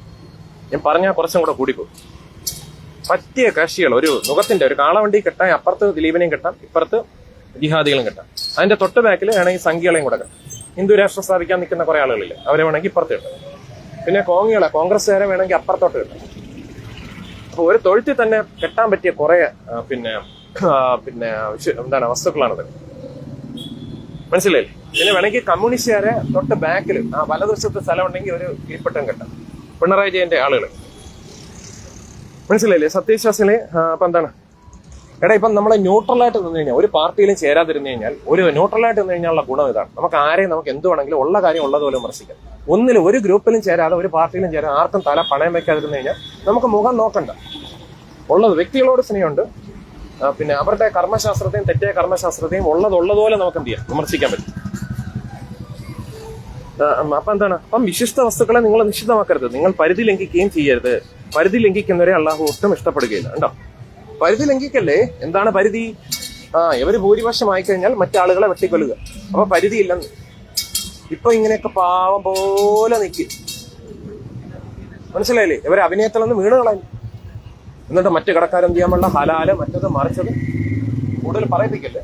ഞാൻ പറഞ്ഞാൽ കുറച്ചും കൂടെ കൂടിപ്പോകും. പറ്റിയ കക്ഷികൾ, ഒരു നുഖത്തിന്റെ ഒരു കാളവണ്ടി കെട്ടാൻ അപ്പുറത്ത് ദിലീപിനെയും കെട്ടാം, ഇപ്പുറത്ത് ജിഹാദികളും കെട്ടാം. അതിന്റെ തൊട്ട് ബാക്കിൽ വേണമെങ്കിൽ സംഖ്യകളെയും കൂടെ കെട്ടാം. ഹിന്ദു രാഷ്ട്രം സ്ഥാപിക്കാൻ നിൽക്കുന്ന കുറെ ആളുകളില്ലേ, അവരെ വേണമെങ്കിൽ ഇപ്പുറത്ത് കിട്ടും. പിന്നെ കോൺഗ്രസ്സുകാരെ വേണമെങ്കിൽ അപ്പുറത്തോട്ട് കിട്ടും. അപ്പൊ ഒരു തൊഴുത്തിൽ തന്നെ കെട്ടാൻ പറ്റിയ കുറെ പിന്നെ എന്താണ് വസ്തുക്കളാണത്, മനസ്സിലായില്ലേ? പിന്നെ വേണമെങ്കിൽ കമ്മ്യൂണിസ്റ്റുകാരെ തൊട്ട് ബാക്കിൽ വലതുവശത്ത് സ്ഥലം ഉണ്ടെങ്കിൽ ഒരു കീഴ്പ്പെട്ടം കെട്ടാം, പിണറായി വിജയന്റെ ആളുകൾ, മനസ്സിലായില്ലേ? സത്യവിശ്വാസികളെ അപ്പൊ എന്താണ് എടാ, ഇപ്പം നമ്മളെ ന്യൂട്രലായിട്ട് നിന്ന് കഴിഞ്ഞാൽ, ഒരു പാർട്ടിയിലും ചേരാതിരുന്നു കഴിഞ്ഞാൽ, ഒരു ന്യൂട്രലായിട്ട് നിന്ന് കഴിഞ്ഞാലുള്ള ഗുണം ഇതാണ്, നമുക്ക് ആരെയും നമുക്ക് എന്ത് വേണമെങ്കിലും ഉള്ള കാര്യം ഉള്ളതുപോലെ വിമർശിക്കാം. ഒന്നിലും ഒരു ഗ്രൂപ്പിലും ചേരാതെ, ഒരു പാർട്ടിയിലും ചേരാതെ, ആർക്കും തല പണയം വെക്കാതിരുന്നു കഴിഞ്ഞാൽ നമുക്ക് മുഖം നോക്കണ്ട. ഉള്ളത് വ്യക്തികളോട് സ്നേഹമുണ്ട്, പിന്നെ അവരുടെ കർമ്മശാസ്ത്രത്തെയും തെറ്റായ കർമ്മശാസ്ത്രത്തെയും ഉള്ളതുപോലെ നമുക്ക് എന്ത് ചെയ്യാം, വിമർശിക്കാൻ പറ്റും. അപ്പൊ എന്താണ്? അപ്പം വിശിഷ്ട വസ്തുക്കളെ നിങ്ങൾ നിഷിദ്ധമാക്കരുത്, നിങ്ങൾ പരിധി ലംഘിക്കുകയും ചെയ്യരുത്. പരിധി ലംഘിക്കുന്നവരെ അള്ളാഹു ഒട്ടും ഇഷ്ടപ്പെടുകയില്ല. ഉണ്ടോ? പരിധി ലംഘിക്കല്ലേ. എന്താണ് പരിധി? ഇവര് ഭൂരിപക്ഷം ആയിക്കഴിഞ്ഞാൽ മറ്റാളുകളെ വെട്ടിക്കൊല്ലുക. അപ്പൊ പരിധി ഇല്ലെന്ന്. ഇപ്പൊ ഇങ്ങനെയൊക്കെ പാവം പോലെ നിൽക്കും, മനസ്സിലായില്ലേ? ഇവരെ അഭിനയത്തിലൊന്ന് വീണ് കളയും. എന്നിട്ട് മറ്റു കടക്കാരെന്ത് ചെയ്യാൻ വേണ്ട ഹലാല് മറ്റത് മറിച്ചത് കൂടുതൽ പറയിപ്പിക്കല്ലേ.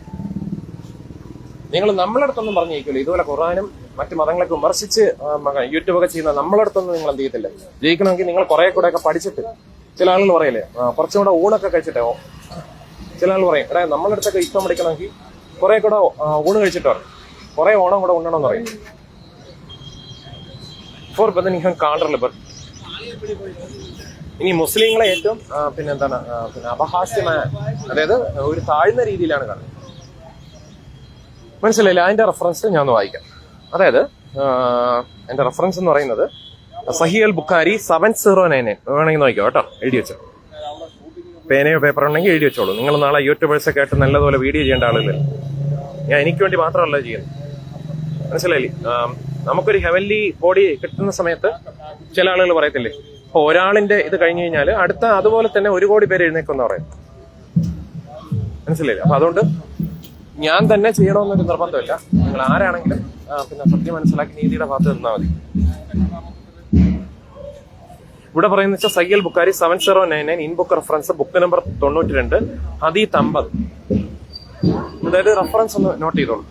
നിങ്ങൾ നമ്മളെ അടുത്തൊന്നും പറഞ്ഞു ജയിക്കില്ല. ഇതുപോലെ ഖുർആനും മറ്റു മതങ്ങളൊക്കെ വിമർശിച്ച് യൂട്യൂബൊക്കെ ചെയ്യുന്ന നമ്മളെ അടുത്തൊന്നും നിങ്ങൾ എന്ത് ചെയ്യത്തില്ല. ജയിക്കണമെങ്കിൽ നിങ്ങൾ കുറെ കൂടെ ഒക്കെ പഠിച്ചിട്ട്, ചില ആളുകൾ പറയല്ലേ കുറച്ചും കൂടെ ഊണൊക്കെ കഴിച്ചിട്ടേ, ചില ആൾ പറയും എടാ നമ്മളെ അടുത്തൊക്കെ ഇഷ്ടം പഠിക്കണമെങ്കിൽ കുറെ കൂടെ ഊണ് കഴിച്ചിട്ട് പറയും, കുറെ ഓണം കൂടെ ഉണ്ണണമെന്ന് പറയും. ഫോർ ബദൻ കാണ്ടർ. ഇനി മുസ്ലിങ്ങളെ ഏറ്റവും പിന്നെ അപഹാസ്യമായ, അതായത് ഒരു താഴ്ന്ന രീതിയിലാണ് കാണുന്നത്, മനസ്സിലായില്ല? അതിന്റെ റെഫറൻസ് ഞാൻ ഒന്ന് വായിക്കാം. അതായത് എന്റെ റെഫറൻസ് എന്ന് പറയുന്നത് സഹീഹ് അൽ ബുഖാരി 7099 വേണമെങ്കിൽ നോക്കിക്കോ കേട്ടോ, എഴുതി വെച്ചോ. പേനയോ പേപ്പറോ ഉണ്ടെങ്കിൽ എഴുതി വെച്ചോളൂ. നിങ്ങൾ നാളെ യൂട്യൂബേഴ്സൊക്കെ ആയിട്ട് നല്ലതുപോലെ വീഡിയോ ചെയ്യേണ്ട ആളുകൾ. ഞാൻ എനിക്ക് വേണ്ടി മാത്രമല്ല ചെയ്യുന്നത്, മനസ്സിലായില്ലേ? നമുക്കൊരു ഹെവൻലി ബോഡി കിട്ടുന്ന സമയത്ത് ചില ആളുകൾ പറയത്തില്ലേ, അപ്പൊ ഒരാളിന്റെ ഇത് കഴിഞ്ഞു കഴിഞ്ഞാൽ അടുത്ത അതുപോലെ തന്നെ 1 കോടി പേര് എഴുന്നേക്കെന്ന് പറയും, മനസ്സിലായില്ലേ? അപ്പൊ അതുകൊണ്ട് ഞാൻ തന്നെ ചെയ്യണമെന്നൊരു നിർബന്ധമില്ല. നിങ്ങൾ ആരാണെങ്കിലും പിന്നെ സത്യം മനസ്സിലാക്കി നീതിയുടെ ഭാഗത്ത് നിന്നാൽ മതി. ഇവിടെ പറയുന്ന വെച്ചാൽ Sahih al Bukhari 7099 in book reference book number 92 ഹദീത്ത് 50. അതായത് റെഫറൻസ് ഒന്ന് നോട്ട് ചെയ്തോളൂ.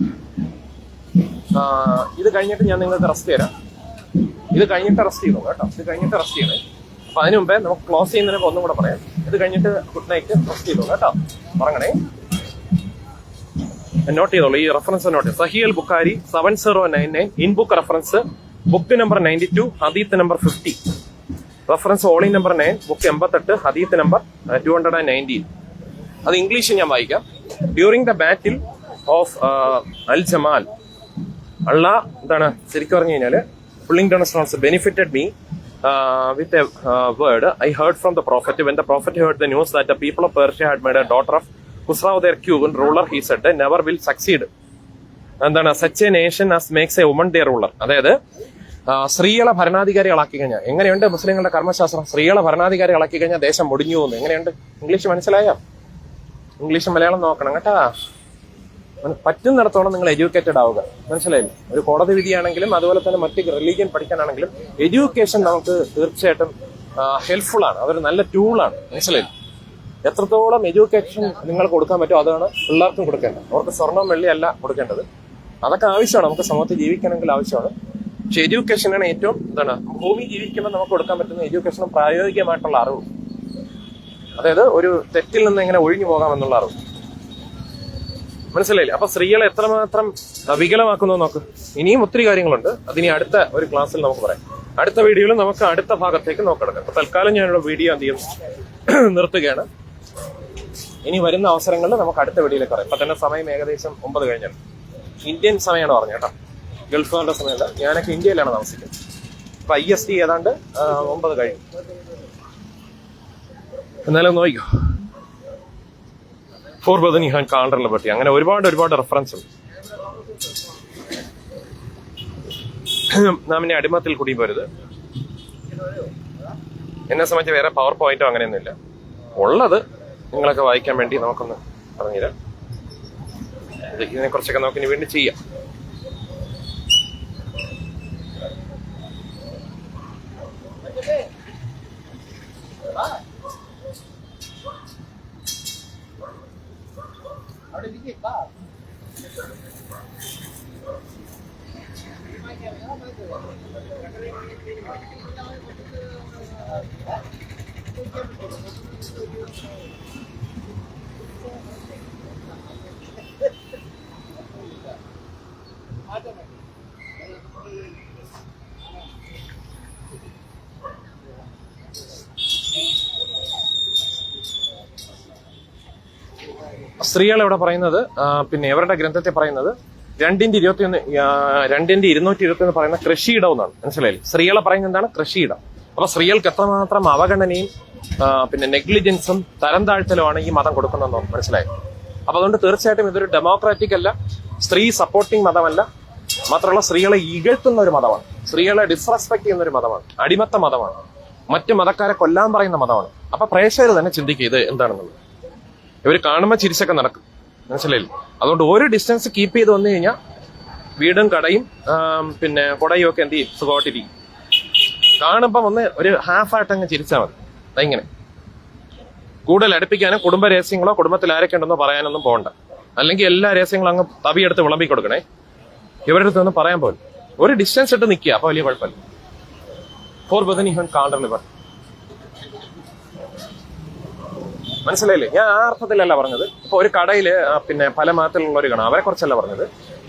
ഇത് കഴിഞ്ഞിട്ട് ഞാൻ നിങ്ങൾക്ക് റെസ്റ്റ് തരാം. ഇത് കഴിഞ്ഞിട്ട് റെസ്റ്റ് ചെയ്തോളൂ കേട്ടോ. ഇത് കഴിഞ്ഞിട്ട് റെസ്റ്റ് ചെയ്യണേ. അപ്പൊ അതിന് മുമ്പേ നമുക്ക് ക്ലോസ് ചെയ്യുന്നതിനൊക്കെ ഒന്നും കൂടെ പറയാം. ഇത് കഴിഞ്ഞിട്ട് ഗുഡ് നൈറ്റ്, റെസ്റ്റ് ചെയ്തോളൂ കേട്ടോ. പറയണേ, നോട്ട് ചെയ്തോളൂ. ഈ റെഫറൻസ് നോട്ട് ചെയ്തു. Sahih al Bukhari 7099 in book reference book number 92 ഹദീത്ത് നമ്പർ 50. റെഫറൻസ് ഓളി നമ്പർ 9, ബുക്ക് 88, ഹദീത്ത് നമ്പർ 219. അത് ഇംഗ്ലീഷ് ഞാൻ വായിക്കാം. During the battle of al Jamal, അള്ളാഹ് എന്താണ് ശരിക്കും പറഞ്ഞു കഴിഞ്ഞാൽ pulling down stones benefited me with a word I heard from the prophet. When the prophet heard the news that the people of Persia had made a daughter of Khusrau their queen ruler, he said, never will succeed. എന്താണ് such a nation as makes a woman their ruler. അതായത് സ്ത്രീകളെ ഭരണാധികാരികളാക്കി കഴിഞ്ഞാൽ എങ്ങനെയുണ്ട് മുസ്ലിങ്ങളുടെ കർമ്മശാസ്ത്രം? സ്ത്രീകളെ ഭരണാധികാരികളാക്കി കഴിഞ്ഞാൽ ദേശം മുടിഞ്ഞു പോകുന്നു. എങ്ങനെയുണ്ട്? ഇംഗ്ലീഷ് മനസ്സിലായോ? ഇംഗ്ലീഷ് മലയാളം നോക്കണം കേട്ടാ. പറ്റുന്നിടത്തോളം നിങ്ങൾ എഡ്യൂക്കേറ്റഡ് ആവുക. മനസ്സിലായില്ലേ? ഒരു കോടതി വിധിയാണെങ്കിലും അതുപോലെ തന്നെ മറ്റ് റിലീജിയൻ പഠിക്കാനാണെങ്കിലും എഡ്യൂക്കേഷൻ നമുക്ക് തീർച്ചയായിട്ടും ഹെൽപ്ഫുൾ ആണ്. അതൊരു നല്ല ടൂളാണ്. മനസ്സിലായില്ലേ? എത്രത്തോളം എഡ്യൂക്കേഷൻ നിങ്ങൾ കൊടുക്കാൻ പറ്റുമോ അതാണ് പിള്ളേർക്കും കൊടുക്കേണ്ടത്. അവർക്ക് സ്വർണ്ണം വെള്ളി അല്ല കൊടുക്കേണ്ടത്. അതൊക്കെ ആവശ്യമാണ്, നമുക്ക് സമൂഹത്തിൽ ജീവിക്കണമെങ്കിൽ ആവശ്യമാണ്. പക്ഷെ എഡ്യൂക്കേഷനാണ് ഏറ്റവും ഭൂമി ജീവിക്കുമ്പോൾ നമുക്ക് കൊടുക്കാൻ പറ്റുന്ന എഡ്യൂക്കേഷനും പ്രായോഗികമായിട്ടുള്ള അറിവ്. അതായത് ഒരു തെറ്റിൽ നിന്ന് എങ്ങനെ ഒഴിഞ്ഞു പോകാമെന്നുള്ള അറിവ്. മനസ്സിലായില്ലേ? അപ്പൊ സ്ത്രീകളെ എത്രമാത്രം വികലമാക്കുന്നു നോക്ക്. ഇനിയും ഒത്തിരി കാര്യങ്ങളുണ്ട്. അതിനി അടുത്ത ഒരു ക്ലാസ്സിൽ നമുക്ക് പറയാം. അടുത്ത വീഡിയോയിൽ നമുക്ക് അടുത്ത ഭാഗത്തേക്ക് നോക്കിടക്കാം. അപ്പൊ തൽക്കാലം ഞാനുള്ള വീഡിയോ അധികം നിർത്തുകയാണ്. ഇനി വരുന്ന അവസരങ്ങളിൽ നമുക്ക് അടുത്ത വീഡിയോയിലേക്ക് പറയാം. ഇപ്പൊ തന്നെ സമയം ഏകദേശം 9 കഴിഞ്ഞാൽ. ഇന്ത്യൻ സമയമാണ് പറഞ്ഞത് കേട്ടോ, ഗൾഫുകാരുടെ സമയമല്ല. ഞാനൊക്കെ ഇന്ത്യയിലാണ് താമസിക്കുന്നത്. ഇപ്പൊ IST ഏതാണ്ട് 9 കഴിഞ്ഞു. എന്നാലും നോക്കിക്കോ, ഫോർ ബദനി ഹാൻ കാലണ്ടറിനെ പറ്റി അങ്ങനെ ഒരുപാട് റെഫറൻസ് ഉണ്ട്. നാം ഇനി അടിമത്തിൽ കൂടി പോരുത്. എന്നെ സംബന്ധിച്ച് വേറെ പവർ പോയിന്റോ അങ്ങനെയൊന്നുമില്ല. ഉള്ളത് നിങ്ങളൊക്കെ വായിക്കാൻ വേണ്ടി നമുക്കൊന്ന് പറഞ്ഞുതരാം. ഇതിനെ കുറിച്ചൊക്കെ നമുക്ക് ഇനി വേണ്ടി ചെയ്യാം. സ്ത്രീകൾ എവിടെ പറയുന്നത്, പിന്നെ എവരുടെ ഗ്രന്ഥത്തെ പറയുന്നത് 2:221 പറയുന്ന കൃഷിയിടം എന്നാണ്. മനസ്സിലായില്ലേ? സ്ത്രീകളെ പറയുന്നത് എന്താണ്? കൃഷിയിടം. അപ്പൊ സ്ത്രീകൾക്ക് എത്രമാത്രം അവഗണനയും പിന്നെ നെഗ്ലിജൻസും തരം താഴ്ത്തലുമാണ് ഈ മതം കൊടുക്കുന്നതെന്നോ മനസ്സിലായി. അപ്പൊ അതുകൊണ്ട് തീർച്ചയായിട്ടും ഇതൊരു ഡെമോക്രാറ്റിക് അല്ല, സ്ത്രീ സപ്പോർട്ടിങ് മതമല്ല, മാത്രമല്ല സ്ത്രീകളെ ഇകഴ്ത്തുന്ന ഒരു മതമാണ്, സ്ത്രീകളെ ഡിസ്റെസ്പെക്ട് ചെയ്യുന്ന ഒരു മതമാണ്, അടിമത്ത മതമാണ്, മറ്റു മതക്കാരെ കൊല്ലാൻ പറയുന്ന മതമാണ്. അപ്പൊ പ്രേക്ഷകർ തന്നെ ചിന്തിക്കുക ഇത് എന്താണെന്നുള്ളത്. ഇവർ കാണുമ്പോൾ ചിരിച്ചൊക്കെ നടക്കും. മനസ്സിലായില്ലേ? അതുകൊണ്ട് ഒരു ഡിസ്റ്റൻസ് കീപ്പ് ചെയ്ത് വന്നു കഴിഞ്ഞാൽ വീടും കടയും പിന്നെ കുടയും ഒക്കെ എന്ത് ചെയ്യും? സുഖമായിട്ടിരിക്കും. കാണുമ്പം ഒന്ന് ഒരു ഹാഫായിട്ട് അങ്ങ് ചിരിച്ചാൽ മതി. അതിങ്ങനെ കൂടുതൽ അടുപ്പിക്കാനും കുടുംബ രഹസ്യങ്ങളോ കുടുംബത്തിൽ ആരൊക്കെ ഉണ്ടെന്നോ പറയാനൊന്നും പോകണ്ട. അല്ലെങ്കിൽ എല്ലാ രഹസ്യങ്ങളും അങ്ങ് തവിയെടുത്ത് വിളമ്പി കൊടുക്കണേ. ഇവരുടെ അടുത്തൊന്നും പറയാൻ പോലും ഒരു ഡിസ്റ്റൻസ് ഇട്ട് നിൽക്കുക. അപ്പൊ വലിയ കുഴപ്പമില്ല. ഫോർ ബദനി ഹൻ കാലണ്ടറിൽ പറ. മനസ്സിലായില്ലേ? ഞാൻ ആ അർത്ഥത്തിലല്ല പറഞ്ഞത്. ഇപ്പൊ ഒരു കടയില് പിന്നെ പല മതത്തിലുള്ളവർ കാണാം, അവരെ കുറിച്ചല്ല പറഞ്ഞത്.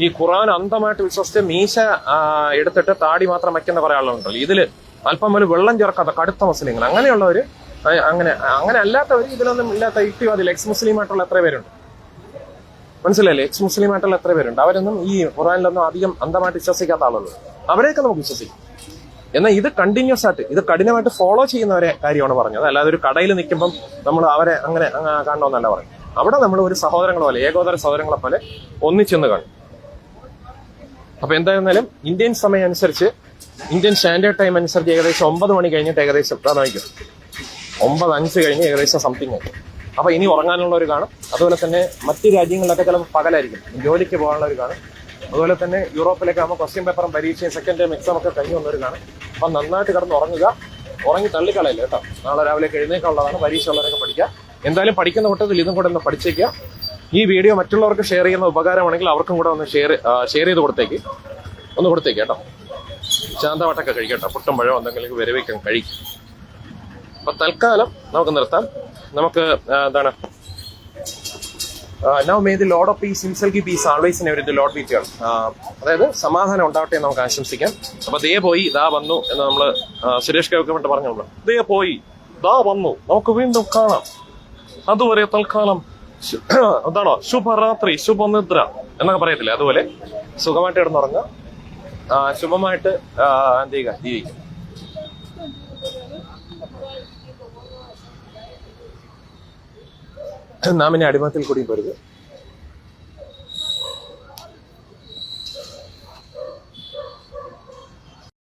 ഈ ഖുർആൻ അന്ധമായിട്ട് വിശ്വസിച്ച് മീശ എടുത്തിട്ട് താടി മാത്രം വയ്ക്കുന്ന കുറെ ആളുകളുണ്ടല്ലോ. ഇതില് അല്പം പോലും വെള്ളം ചേർക്കാത്ത കടുത്ത മുസ്ലിങ്ങൾ, അങ്ങനെയുള്ളവര്, അങ്ങനെ അല്ലാത്തവർ, ഇതിലൊന്നും ഇല്ലാത്ത യുക്തിവാദികൾ, എക്സ് മുസ്ലിം ആയിട്ടുള്ള എത്ര പേരുണ്ട്? മനസ്സിലായില്ലേ? എക്സ് മുസ്ലിം ആയിട്ടുള്ള എത്ര പേരുണ്ട്? അവരൊന്നും ഈ ഖുർആനിലൊന്നും അധികം അന്ധമായിട്ട് വിശ്വസിക്കാത്ത ആളുകൾ. അവരെയൊക്കെ നമുക്ക് വിശ്വസിക്കും. എന്നാൽ ഇത് കണ്ടിന്യൂസ് ആയിട്ട്, ഇത് കഠിനമായിട്ട് ഫോളോ ചെയ്യുന്നവരെ കാര്യമാണ് പറഞ്ഞത്. അല്ലാതെ ഒരു കടയിൽ നിൽക്കുമ്പം നമ്മൾ അവരെ അങ്ങനെ കാണണമെന്നല്ല പറയും. അവിടെ നമ്മൾ ഒരു സഹോദരങ്ങളെ പോലെ, ഏകോദര സഹോദരങ്ങളെ പോലെ ഒന്നിച്ചെന്ന് കാണും. അപ്പൊ എന്തായിരുന്നാലും ഇന്ത്യൻ സമയം അനുസരിച്ച്, ഇന്ത്യൻ സ്റ്റാൻഡേർഡ് ടൈം അനുസരിച്ച് ഏകദേശം 9 മണി കഴിഞ്ഞിട്ട് ഏകദേശം 9:05 കഴിഞ്ഞ് ഏകദേശം സംതിങ് ആയിരിക്കും. അപ്പൊ ഇനി ഉറങ്ങാനുള്ളവർ കാണും. അതുപോലെ തന്നെ മറ്റു രാജ്യങ്ങളിലൊക്കെ ചിലപ്പോൾ പകലായിരിക്കും, ജോലിക്ക് പോകാനുള്ളവർ കാണും. അതുപോലെ തന്നെ യൂറോപ്പിലേക്ക് ആകുമ്പോൾ ക്വസ്റ്റ്യൻ പേപ്പറും പരീക്ഷയും സെക്കൻഡ് ടൈം എക്സാം ഒക്കെ കഴിഞ്ഞു വന്നവർ കാണും. അപ്പം നന്നായിട്ട് കിടന്ന് ഉറങ്ങുക, ഉറങ്ങി തള്ളിക്കളയില്ല കേട്ടോ. നാളെ രാവിലെ എഴുന്നേക്കുള്ളതാണ്, പരീക്ഷ ഉള്ളവരൊക്കെ പഠിക്കുക. എന്തായാലും പഠിക്കുന്ന കൂട്ടത്തിൽ ഇതും കൂടെ ഒന്ന് പഠിച്ചേക്കുക. ഈ വീഡിയോ മറ്റുള്ളവർക്ക് ഷെയർ ചെയ്യുന്ന ഉപകാരമാണെങ്കിൽ അവർക്കും കൂടെ ഒന്ന് ഷെയർ ചെയ്ത് കൊടുത്തേക്ക് കേട്ടോ. ശാന്തവട്ടൊക്കെ കഴിക്കട്ടോ, പുട്ടും പഴം എന്തെങ്കിലും വരവേക്കാൻ കഴിക്കും. അപ്പൊ തൽക്കാലം നമുക്ക് നിർത്താം. നമുക്ക് now may the lord of peace himself give peace always in everything lord be with you. അതായത് സമാധാനം ഉണ്ടാവട്ടെ എന്ന് നമുക്ക് ആശംസിക്കാം. അപ്പൊ ദേ പോയി ദാ വന്നു എന്ന് നമ്മള് സുരേഷ് കേൾക്കപ്പെട്ട് പറഞ്ഞു. നമ്മള് ദേ പോയി ദാ വന്നു, നമുക്ക് വീണ്ടും കാണാം, അതുവരെ തൽക്കാലം എന്താണോ ശുഭരാത്രി ശുഭനിദ്ര എന്നൊക്കെ പറയത്തില്ലേ, അതുപോലെ സുഖമായിട്ട് കിടന്നുറങ്ങുക, ശുഭമായിട്ട് എന്ത് ചെയ്യുക, ജീവിക്കും. നാം ഇനി അടിമത്തിൽ കൂടി പോരുത്.